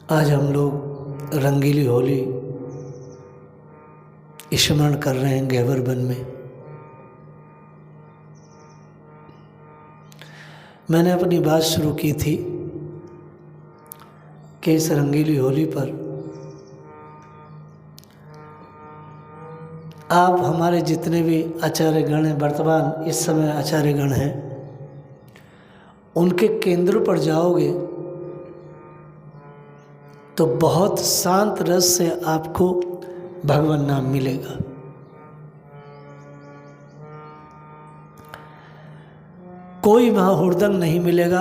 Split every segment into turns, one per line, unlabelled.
आज हम लोग रंगीली होली स्मरण कर रहे हैं घेवर वन में। मैंने अपनी बात शुरू की थी कि इस रंगीली होली पर आप हमारे जितने भी आचार्यगण हैं, वर्तमान इस समय आचार्यगण हैं, उनके केंद्र पर जाओगे तो बहुत शांत रस से आपको भगवान नाम मिलेगा। कोई वहाँ हुड़दंग नहीं मिलेगा,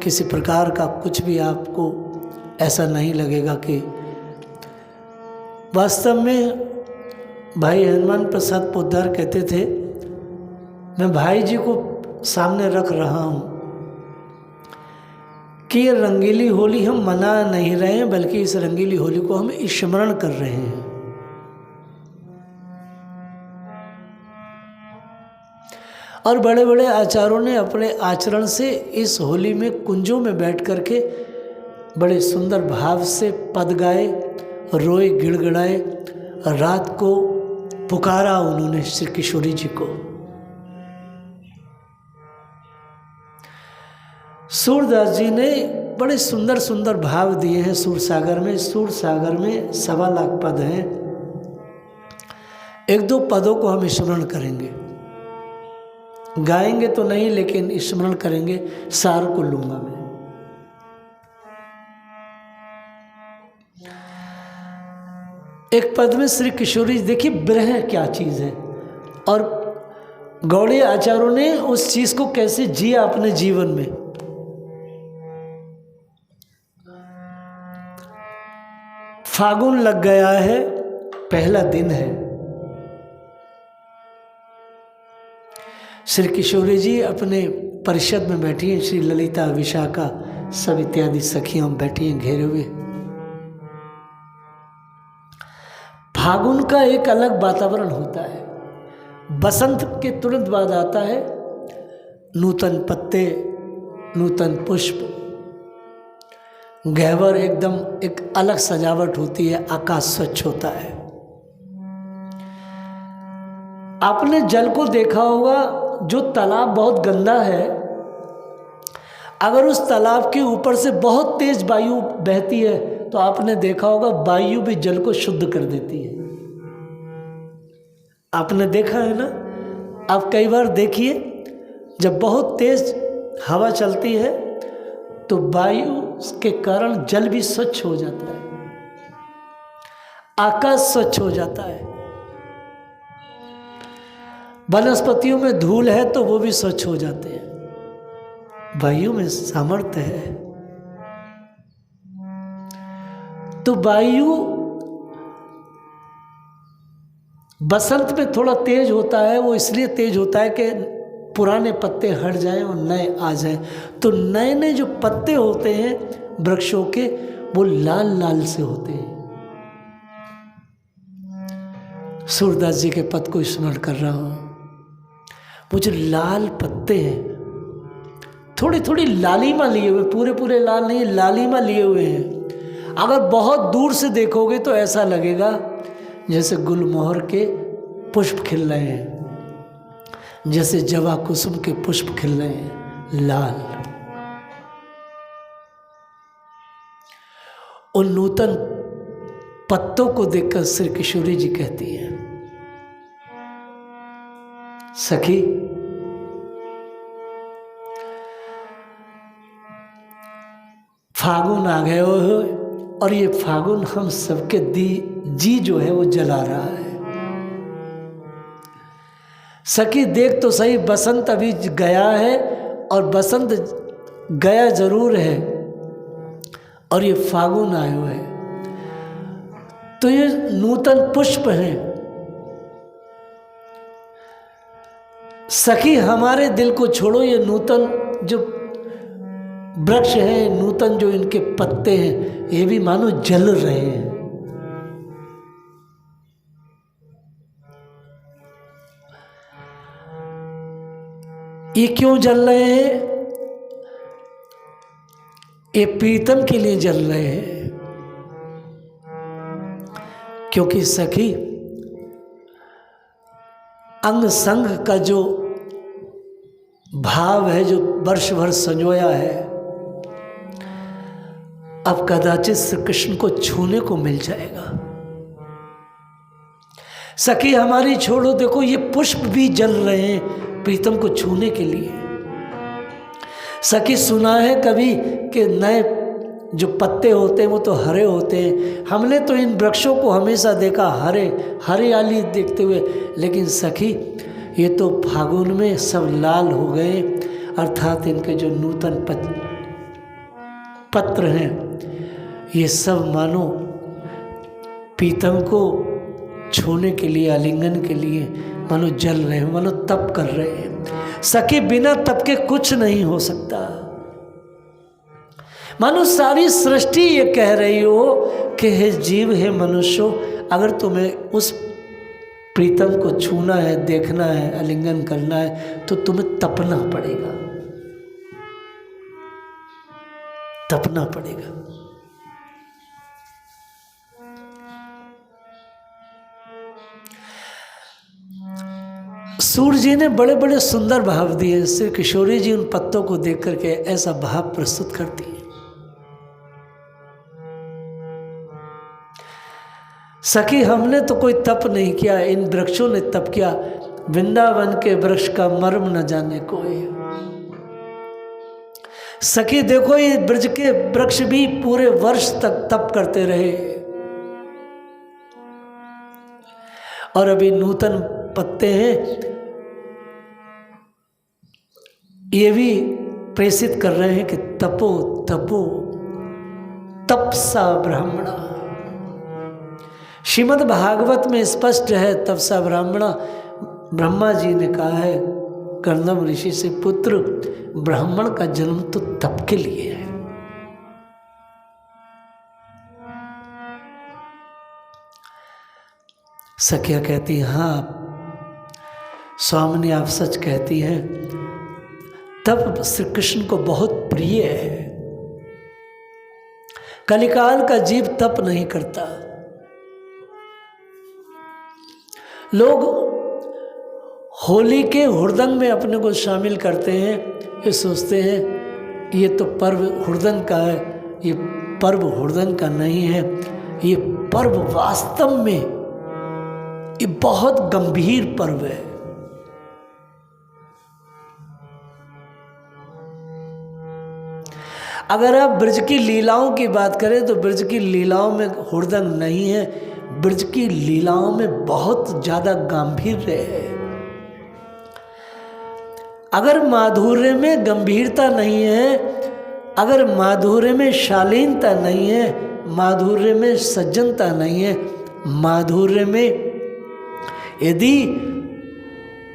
किसी प्रकार का कुछ भी आपको ऐसा नहीं लगेगा कि वास्तव में भाई हनुमान प्रसाद पोद्दार कहते थे, मैं भाई जी को सामने रख रहा हूँ कि ये रंगीली होली हम मना नहीं रहे हैं, बल्कि इस रंगीली होली को हम स्मरण कर रहे हैं। और बड़े बड़े आचार्यों ने अपने आचरण से इस होली में कुंजों में बैठ करके बड़े सुंदर भाव से पद गाए, रोए, गिड़गिड़ाए, रात को पुकारा उन्होंने श्री किशोरी जी को। सूरदास जी ने बड़े सुंदर सुंदर भाव दिए हैं सूर सागर में। सूर सागर में 1.25 लाख पद हैं। एक दो पदों को हम स्मरण करेंगे, गाएंगे तो नहीं लेकिन स्मरण करेंगे। सार को लूंगा मैं। एक पद में श्री किशोरी, देखिए विरह क्या चीज है और गौड़ीय आचार्यों ने उस चीज को कैसे जिया अपने जीवन में। फागुन लग गया है, पहला दिन है। श्री किशोरी जी अपने परिषद में बैठी हैं, श्री ललिता, विशाखा, सब इत्यादि सखियां बैठी हैं घेरे हुए। फागुन का एक अलग वातावरण होता है। बसंत के तुरंत बाद आता है नूतन पत्ते, नूतन पुष्प, घेवर, एकदम एक अलग सजावट होती है, आकाश स्वच्छ होता है। आपने जल को देखा होगा, जो तालाब बहुत गंदा है, अगर उस तालाब के ऊपर से बहुत तेज वायु बहती है तो आपने देखा होगा वायु भी जल को शुद्ध कर देती है। आपने देखा है ना? आप कई बार देखिए, जब बहुत तेज हवा चलती है तो वायु के कारण जल भी स्वच्छ हो जाता है, आकाश स्वच्छ हो जाता है। वनस्पतियों में धूल है तो वो भी स्वच्छ हो जाते हैं। वायु में सामर्थ्य है। तो वायु बसंत में थोड़ा तेज होता है। वो इसलिए तेज होता है कि पुराने पत्ते हट जाएं और नए आ जाएं। तो नए नए जो पत्ते होते हैं वृक्षों के, वो लाल लाल से होते हैं। सूरदास जी के पद को स्मरण कर रहा हूं। वो जो लाल पत्ते हैं, थोड़ी थोड़ी लालिमा लिए हुए, पूरे पूरे लाल नहीं, लालिमा लिए हुए हैं। अगर बहुत दूर से देखोगे तो ऐसा लगेगा जैसे गुलमोहर के पुष्प खिल रहे हैं, जैसे जवा कुसुम के पुष्प खिल रहे हैं, लाल। उन नूतन पत्तों को देखकर श्री किशोरी जी कहती है, सखी फागुन आ गए हो और ये फागुन हम सबके जी जो है वो जला रहा है। सखी देख तो सही, बसंत अभी गया है और बसंत गया जरूर है और ये फागुन आए हुए है। तो ये नूतन पुष्प हैं। सखी हमारे दिल को छोड़ो, ये नूतन जो वृक्ष है, नूतन जो इनके पत्ते हैं, ये भी मानो जल रहे हैं। ये क्यों जल रहे हैं? ये प्रीतम के लिए जल रहे हैं। क्योंकि सखी अंग संग का जो भाव है, जो वर्ष भर संजोया है, अब कदाचित श्री कृष्ण को छूने को मिल जाएगा। सखी हमारी छोड़ो, देखो ये पुष्प भी जल रहे हैं प्रीतम को छूने के लिए। सखी सुना है कभी कि नए जो पत्ते होते हैं वो तो हरे होते हैं, हमने तो इन वृक्षों को हमेशा देखा हरे हरियाली देखते हुए, लेकिन सखी ये तो फागुन में सब लाल हो गए, अर्थात इनके जो नूतन पत्र हैं ये सब मानो प्रीतम को छूने के लिए, आलिंगन के लिए मानो जल रहे हैं, मानो तप कर रहे हैं। सखी बिना तप के कुछ नहीं हो सकता। मानो सारी सृष्टि ये कह रही हो कि हे जीव, हे मनुष्य, अगर तुम्हें उस प्रीतम को छूना है, देखना है, आलिंगन करना है तो तुम्हें तपना पड़ेगा, तपना पड़ेगा। सूर्य जी ने बड़े बड़े सुंदर भाव दिए। श्री किशोरी जी उन पत्तों को देख करके ऐसा भाव प्रस्तुत करती है। सखी हमने तो कोई तप नहीं किया, इन वृक्षों ने तप किया। वृंदावन के वृक्ष का मर्म न जाने कोई। सखी देखो ये ब्रज के वृक्ष भी पूरे वर्ष तक तप करते रहे, और अभी नूतन पत्ते हैं ये भी प्रेषित कर रहे हैं कि तपो तपो तपसा ब्राह्मणा। श्रीमद् भागवत में स्पष्ट है तपसा ब्राह्मणा। ब्रह्मा जी ने कहा है कर्दम ऋषि से, पुत्र ब्राह्मण का जन्म तो तप के लिए है। सखिया कहती है हाँ स्वामिनी आप सच कहती हैं, तप श्री कृष्ण को बहुत प्रिय है। कलिकाल का जीव तप नहीं करता। लोग होली के हुड़दंग में अपने को शामिल करते हैं, ये सोचते हैं ये तो पर्व हुड़दंग का है, ये पर्व हुड़दंग का नहीं है। ये पर्व वास्तव में ये बहुत गंभीर पर्व है। अगर आप ब्रज की लीलाओं की बात करें तो ब्रज की लीलाओं में हुड़दंग नहीं है, ब्रज की लीलाओं में बहुत ज़्यादा गांभीर्य है। अगर माधुर्य में गंभीरता नहीं है, अगर माधुर्य में शालीनता नहीं है, माधुर्य में सज्जनता नहीं है, माधुर्य में यदि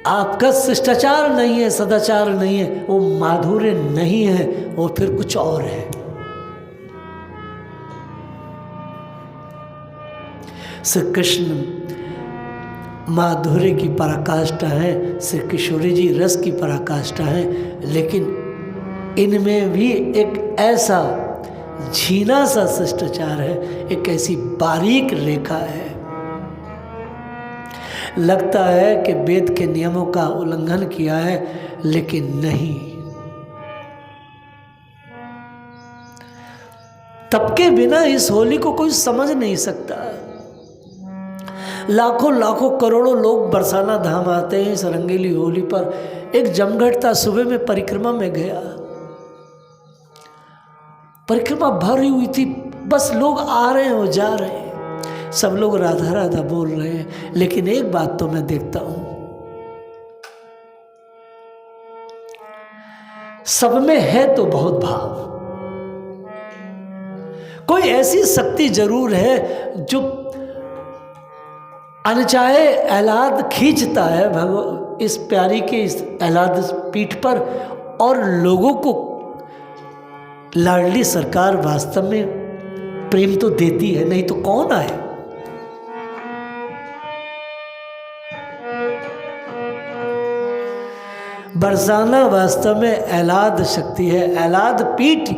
आपका शिष्टाचार नहीं है, सदाचार नहीं है, वो माधुर्य नहीं है, वो फिर कुछ और है। श्री कृष्ण माधुर्य की पराकाष्ठा है, श्री किशोरी जी रस की पराकाष्ठा है, लेकिन इनमें भी एक ऐसा झीना सा शिष्टाचार है, एक ऐसी बारीक रेखा है। लगता है कि वेद के नियमों का उल्लंघन किया है, लेकिन नहीं। तप के बिना इस होली को कोई समझ नहीं सकता। लाखों लाखों करोड़ों लोग बरसाना धाम आते हैं इस रंगीली होली पर। एक जमघट था, सुबह में परिक्रमा में गया, परिक्रमा भरी हुई थी, बस लोग आ रहे हैं और जा रहे हैं, सब लोग राधा राधा बोल रहे हैं। लेकिन एक बात तो मैं देखता हूं, सब में है तो बहुत भाव। कोई ऐसी शक्ति जरूर है जो अनचाहे एलाद खींचता है भगवान इस प्यारी के इस एलाद पीठ पर, और लोगों को लाडली सरकार वास्तव में प्रेम तो देती है, नहीं तो कौन आए। बरसाना वास्तव में एलाद शक्ति है, एलाद पीठ।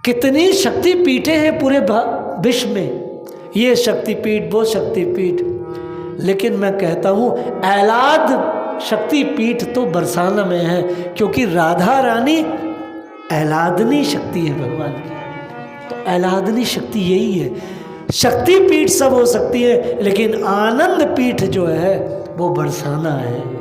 कितनी शक्ति पीठे हैं पूरे विश्व में, ये शक्तिपीठ वो शक्तिपीठ, लेकिन मैं कहता हूँ ऐलाद शक्तिपीठ तो बरसाना में है, क्योंकि राधा रानी ऐलादनी शक्ति है भगवान की। तो ऐलादनी शक्ति यही है। शक्तिपीठ सब हो सकती है, लेकिन आनंद पीठ जो है वो बरसाना है।